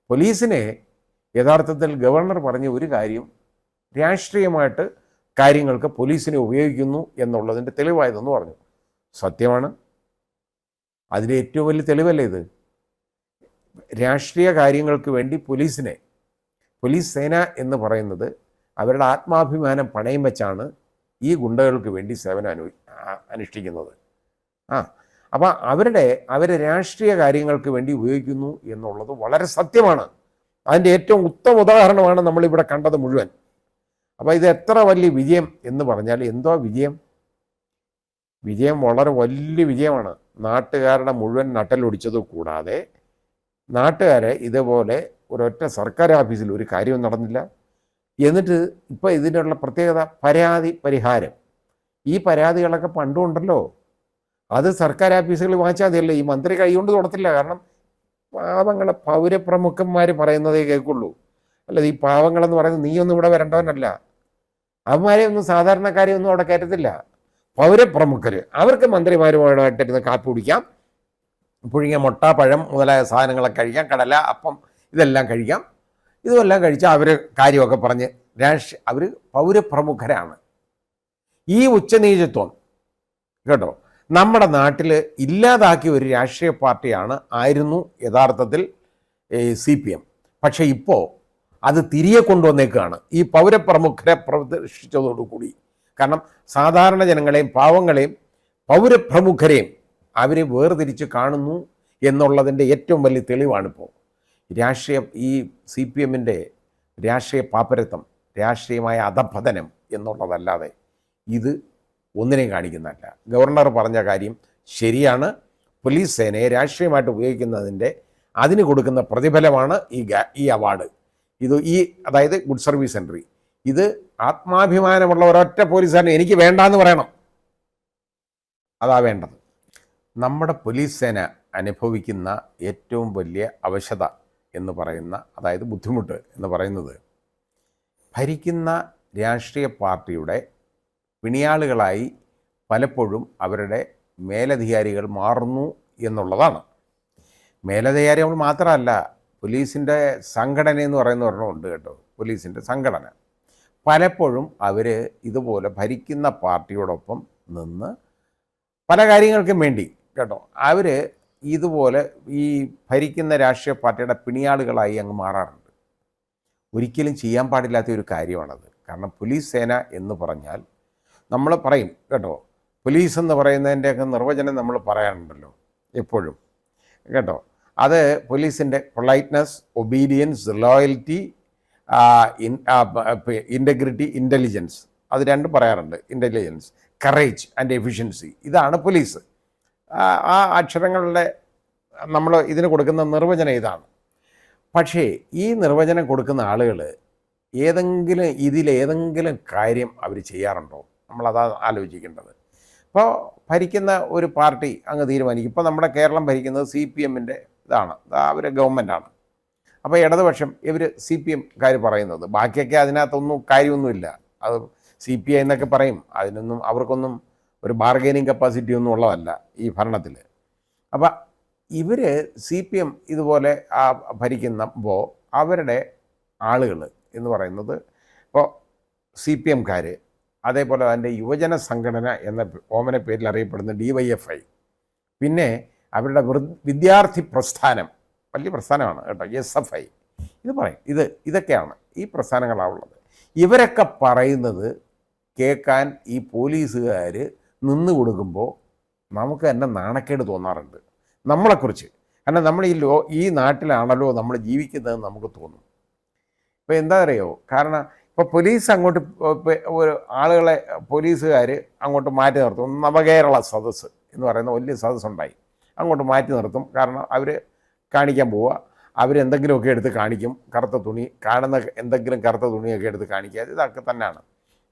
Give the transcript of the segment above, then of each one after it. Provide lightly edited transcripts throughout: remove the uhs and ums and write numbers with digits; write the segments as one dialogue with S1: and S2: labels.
S1: പോലീസിനെ യഥാർത്ഥത്തിൽ ഗവർണർ പറഞ്ഞ ഒരു കാര്യം രാഷ്ട്രീയമായിട്ട് കാര്യങ്ങൾക്ക് പോലീസിനെ ഉപയോഗിക്കുന്നു എന്നുള്ളതിൻ്റെ തെളിവായതെന്ന് പറഞ്ഞു. സത്യമാണ്. അതിൻ്റെ ഏറ്റവും വലിയ തെളിവല്ലേ ഇത്? രാഷ്ട്രീയ കാര്യങ്ങൾക്ക് വേണ്ടി പോലീസ് സേന എന്ന് പറയുന്നത് അവരുടെ ആത്മാഭിമാനം പണയം വെച്ചാണ് ഈ ഗുണ്ടകൾക്ക് വേണ്ടി സേവനം അനുഷ്ഠിക്കുന്നത്. അപ്പോൾ അവരെ രാഷ്ട്രീയ കാര്യങ്ങൾക്ക് വേണ്ടി ഉപയോഗിക്കുന്നു എന്നുള്ളത് വളരെ സത്യമാണ്. അതിൻ്റെ ഏറ്റവും ഉത്തമ ഉദാഹരണമാണ് നമ്മളിവിടെ കണ്ടത് മുഴുവൻ. അപ്പോൾ ഇത് എത്ര വലിയ വിജയം എന്ന് പറഞ്ഞാൽ എന്തോ വിജയം വളരെ വലിയ വിജയമാണ്. നാട്ടുകാരുടെ മുഴുവൻ നട്ടലൊടിച്ചത് കൂടാതെ നാട്ടുകാരെ ഇതുപോലെ ഒരൊറ്റ സർക്കാർ ഓഫീസിൽ ഒരു കാര്യവും നടന്നില്ല. എന്നിട്ട് ഇപ്പോൾ ഇതിനുള്ള പ്രത്യേകത പരാതി പരിഹാരം. ഈ പരാതികളൊക്കെ പണ്ടുണ്ടല്ലോ, അത് സർക്കാർ ഓഫീസുകളിൽ വാങ്ങിച്ചാൽ മതിയല്ലോ. ഈ മന്ത്രി കൈകൊണ്ട് തുടത്തില്ല. കാരണം പാവങ്ങളെ പൗരപ്രമുഖന്മാർ പറയുന്നതേ കേൾക്കുള്ളൂ. അല്ല, ഈ പാവങ്ങളെന്ന് പറയുന്നത് നീയൊന്നും ഇവിടെ വരേണ്ടവനല്ല. അവന്മാരെ ഒന്നും സാധാരണക്കാരെ ഒന്നും അവിടെ കയറ്റത്തില്ല. പൗരപ്രമുഖർ, അവർക്ക് മന്ത്രിമാരുമായിട്ടിരുന്ന് കാപ്പി കുടിക്കാം, പുഴുങ്ങിയ മുട്ട, പഴം മുതലായ സാധനങ്ങളൊക്കെ കഴിക്കാം, കടല, അപ്പം ഇതെല്ലാം കഴിക്കാം. ഇതെല്ലാം കഴിച്ചാൽ അവർ കാര്യമൊക്കെ പറഞ്ഞ് അവർ പൗരപ്രമുഖരാണ്. ഈ ഉച്ചനീചത്വം കേട്ടോ നമ്മുടെ നാട്ടിൽ ഇല്ലാതാക്കിയ ഒരു രാഷ്ട്രീയ ആയിരുന്നു യഥാർത്ഥത്തിൽ CPM. പക്ഷേ ഇപ്പോൾ അത് തിരികെ കൊണ്ടുവന്നേക്കാണ് ഈ പൗരപ്രമുഖരെ പ്രദർശിച്ചതോടുകൂടി. കാരണം സാധാരണ ജനങ്ങളെയും പാവങ്ങളെയും പൗരപ്രമുഖരെയും അവർ വേർതിരിച്ച് കാണുന്നു എന്നുള്ളതിൻ്റെ ഏറ്റവും വലിയ തെളിവാണിപ്പോൾ ഈ CPMൻ്റെ രാഷ്ട്രീയ പാപ്പരത്വം, രാഷ്ട്രീയമായ അധപതനം എന്നുള്ളതല്ലാതെ ഇത് ഒന്നിനെയും കാണിക്കുന്നതല്ല. ഗവർണർ പറഞ്ഞ കാര്യം ശരിയാണ്. പോലീസ് സേനയെ രാഷ്ട്രീയമായിട്ട് ഉപയോഗിക്കുന്നതിൻ്റെ അതിന് കൊടുക്കുന്ന പ്രതിഫലമാണ് ഈ അവാർഡ്. അതായത് ഗുഡ് സർവീസ് എൻട്രി. ഇത് ആത്മാഭിമാനമുള്ള ഒരൊറ്റ പോലീസുകാരനെ എനിക്ക് വേണ്ടാന്ന് പറയണം. അതാ വേണ്ടത്. നമ്മുടെ പോലീസ് സേന അനുഭവിക്കുന്ന ഏറ്റവും വലിയ അവശത എന്ന് പറയുന്ന, അതായത് ബുദ്ധിമുട്ട് എന്ന് പറയുന്നത്, ഭരിക്കുന്ന രാഷ്ട്രീയ പാർട്ടിയുടെ പിണിയാളുകളായി പലപ്പോഴും അവരുടെ മേലധികാരികൾ മാറുന്നു എന്നുള്ളതാണ്. മേലധികാരികൾ മാത്രമല്ല, പോലീസിൻ്റെ സംഘടന എന്ന് പറയുന്ന ഒരെണ്ണമുണ്ട് കേട്ടോ. പോലീസിൻ്റെ സംഘടന പലപ്പോഴും അവർ ഇതുപോലെ ഭരിക്കുന്ന പാർട്ടിയോടൊപ്പം നിന്ന് പല കാര്യങ്ങൾക്കും വേണ്ടി കേട്ടോ അവർ ഇതുപോലെ ഈ ഭരിക്കുന്ന രാഷ്ട്രീയ പാർട്ടിയുടെ പിണിയാളുകളായി അങ്ങ് മാറാറുണ്ട്. ഒരിക്കലും ചെയ്യാൻ പാടില്ലാത്ത ഒരു കാര്യമാണത്. കാരണം പോലീസ് സേന എന്ന് പറഞ്ഞാൽ നമ്മൾ പറയും കേട്ടോ, പോലീസ് എന്ന് പറയുന്നതിൻ്റെയൊക്കെ നിർവചനം നമ്മൾ പറയാറുണ്ടല്ലോ എപ്പോഴും കേട്ടോ. അത് പോലീസിൻ്റെ politeness, obedience, loyalty, integrity, intelligence, അത് രണ്ടും പറയാറുണ്ട്. ഇൻ്റലിജൻസ്, കറേജ് ആൻഡ് എഫിഷ്യൻസി, ഇതാണ് പോലീസ്. ആ അക്ഷരങ്ങളുടെ നമ്മൾ ഇതിന് കൊടുക്കുന്ന നിർവചനം ഇതാണ്. പക്ഷേ ഈ നിർവചനം കൊടുക്കുന്ന ആളുകൾ ഇതിലേതെങ്കിലും കാര്യം അവർ ചെയ്യാറുണ്ടോ? നമ്മളതാ ആലോചിക്കേണ്ടത്. ഇപ്പോൾ ഭരിക്കുന്ന ഒരു പാർട്ടി അങ്ങ് തീരുമാനിക്കും. ഇപ്പോൾ നമ്മുടെ കേരളം ഭരിക്കുന്നത് CPMൻ്റെ ഇതാണ്, അവർ ഗവൺമെൻറ്റാണ്. അപ്പോൾ ഇടതുപക്ഷം ഇവർ CPMക്കാർ പറയുന്നത്, ബാക്കിയൊക്കെ അതിനകത്തൊന്നും കാര്യമൊന്നുമില്ല. അത് CPI എന്നൊക്കെ പറയും. അവർക്കൊന്നും ഒരു ബാർഗെയിനിങ് കപ്പാസിറ്റി ഒന്നും ഉള്ളതല്ല ഈ ഭരണത്തിൽ. അപ്പോൾ ഇവർ CPM ഇതുപോലെ ഭരിക്കുമ്പോൾ അവരുടെ ആളുകൾ എന്ന് പറയുന്നത് ഇപ്പോൾ CPMക്കാർ, അതേപോലെ അതിൻ്റെ യുവജന സംഘടന എന്ന ഓമന പേരിൽ അറിയപ്പെടുന്ന DYFI, പിന്നെ അവരുടെ വിദ്യാർത്ഥി പ്രസ്ഥാനം, വലിയ പ്രസ്ഥാനമാണ് കേട്ടോ, SFI, ഇത് പറയും. ഇതൊക്കെയാണ് ഈ പ്രസ്ഥാനങ്ങളാണുള്ളത്. ഇവരൊക്കെ പറയുന്നത് കേൾക്കാൻ ഈ പോലീസുകാർ നിന്ന് കൊടുക്കുമ്പോൾ നമുക്ക് തന്നെ നാണക്കേട് തോന്നാറുണ്ട് നമ്മളെക്കുറിച്ച്. കാരണം നമ്മൾ ഈ നാട്ടിലാണല്ലോ നമ്മൾ ജീവിക്കുന്നതെന്ന് നമുക്ക് തോന്നും. ഇപ്പോൾ എന്താ അറിയോ, കാരണം ഇപ്പോൾ പോലീസ് അങ്ങോട്ട് ആളുകളെ പോലീസുകാർ അങ്ങോട്ട് മാറ്റി നിർത്തും. നവകേരള സദസ്സ് എന്ന് പറയുന്ന വലിയ സദസ്സുണ്ടായി, അങ്ങോട്ട് മാറ്റി നിർത്തും. കാരണം അവർ കാണിക്കാൻ പോവുക, അവരെന്തെങ്കിലുമൊക്കെ എടുത്ത് കാണിക്കും. കറുത്ത തുണി, കാണുന്ന എന്തെങ്കിലും കറുത്ത തുണിയൊക്കെ എടുത്ത് കാണിക്കുക, ഇതൊക്കെ തന്നെയാണ്.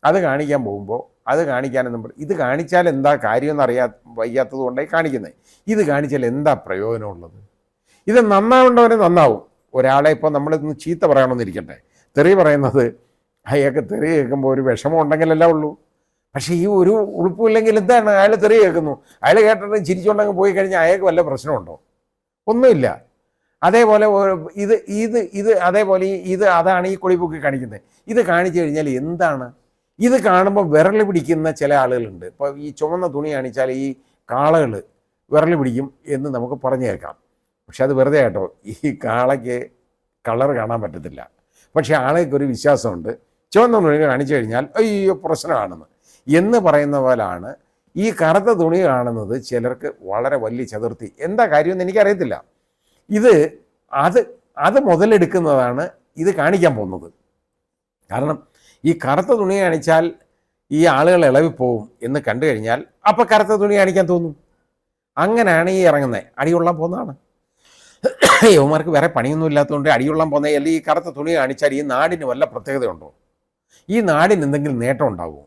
S1: അത് കാണിക്കാൻ പോകുമ്പോൾ അത് കാണിക്കാനെന്നും ഇത് കാണിച്ചാൽ എന്താ കാര്യമെന്ന് വയ്യാത്തത് കൊണ്ടായി കാണിക്കുന്നത്. ഇത് കാണിച്ചാൽ എന്താ പ്രയോജനമുള്ളത്? ഇത് നന്നാവേണ്ടവരെ നന്നാവും. ഒരാളെ ഇപ്പോൾ നമ്മളിന്ന് ചീത്ത പറയണമെന്നിരിക്കട്ടെ, തെറി പറയുന്നത് അയാൾക്ക് തെറി കേൾക്കുമ്പോൾ ഒരു വിഷമം ഉണ്ടെങ്കിലല്ല ഉള്ളൂ. പക്ഷേ ഈ ഒരു ഉളുപ്പില്ലെങ്കിൽ എന്താണ്, അയാൾ തെറി കേൾക്കുന്നു, അയാൾ കേട്ടിട്ട് ചിരിച്ചുകൊണ്ടങ്ങ് പോയി കഴിഞ്ഞാൽ അയാൾക്ക് വല്ല പ്രശ്നമുണ്ടോ? ഒന്നുമില്ല. അതേപോലെ ഇത് ഇത് ഇത് അതേപോലെ ഇത് അതാണ് ഈ കൊടിബുക്ക് കാണിക്കുന്നത്. ഇത് കാണിച്ചു കഴിഞ്ഞാൽ എന്താണ്? ഇത് കാണുമ്പോൾ വിരൽ പിടിക്കുന്ന ചില ആളുകളുണ്ട്. ഇപ്പോൾ ഈ ചുവന്ന തുണി കാണിച്ചാൽ ഈ കാളകൾ വിരൽ പിടിക്കും എന്ന് നമുക്ക് പറഞ്ഞു കേൾക്കാം. പക്ഷെ അത് വെറുതെ കേട്ടോ. ഈ കാളയ്ക്ക് കളർ കാണാൻ പറ്റത്തില്ല. പക്ഷേ ആളുകൾക്കൊരു വിശ്വാസമുണ്ട്, ചുവന്ന തുണി കാണിച്ചു കഴിഞ്ഞാൽ അയ്യോ പ്രശ്നമാണെന്ന് എന്ന് പറയുന്ന പോലാണ് ഈ കറുത്ത തുണി കാണുന്നത് ചിലർക്ക് വളരെ വലിയ ചതുർത്ഥി. എന്താ കാര്യമെന്ന് എനിക്കറിയത്തില്ല. ഇത് അത് മുതലെടുക്കുന്നതാണ് ഇത് കാണിക്കാൻ പോകുന്നത്. കാരണം ഈ കറുത്ത തുണി കാണിച്ചാൽ ഈ ആളുകൾ ഇളവിപ്പോവും എന്ന് കണ്ടു കഴിഞ്ഞാൽ അപ്പം കറുത്ത തുണി കാണിക്കാൻ തോന്നും. അങ്ങനെയാണ് ഈ ഇറങ്ങുന്നത്. അടികൊള്ളാൻ പോകുന്നതാണ്. യവന്മാർക്ക് വേറെ പണിയൊന്നും ഇല്ലാത്തതുകൊണ്ട് അടികൊള്ളാൻ പോകുന്നത്. അല്ലെങ്കിൽ ഈ കറുത്ത തുണി കാണിച്ചാൽ ഈ നാടിന് വല്ല പ്രത്യേകതയുണ്ടോ? ഈ നാടിന് എന്തെങ്കിലും നേട്ടം ഉണ്ടാകുമോ?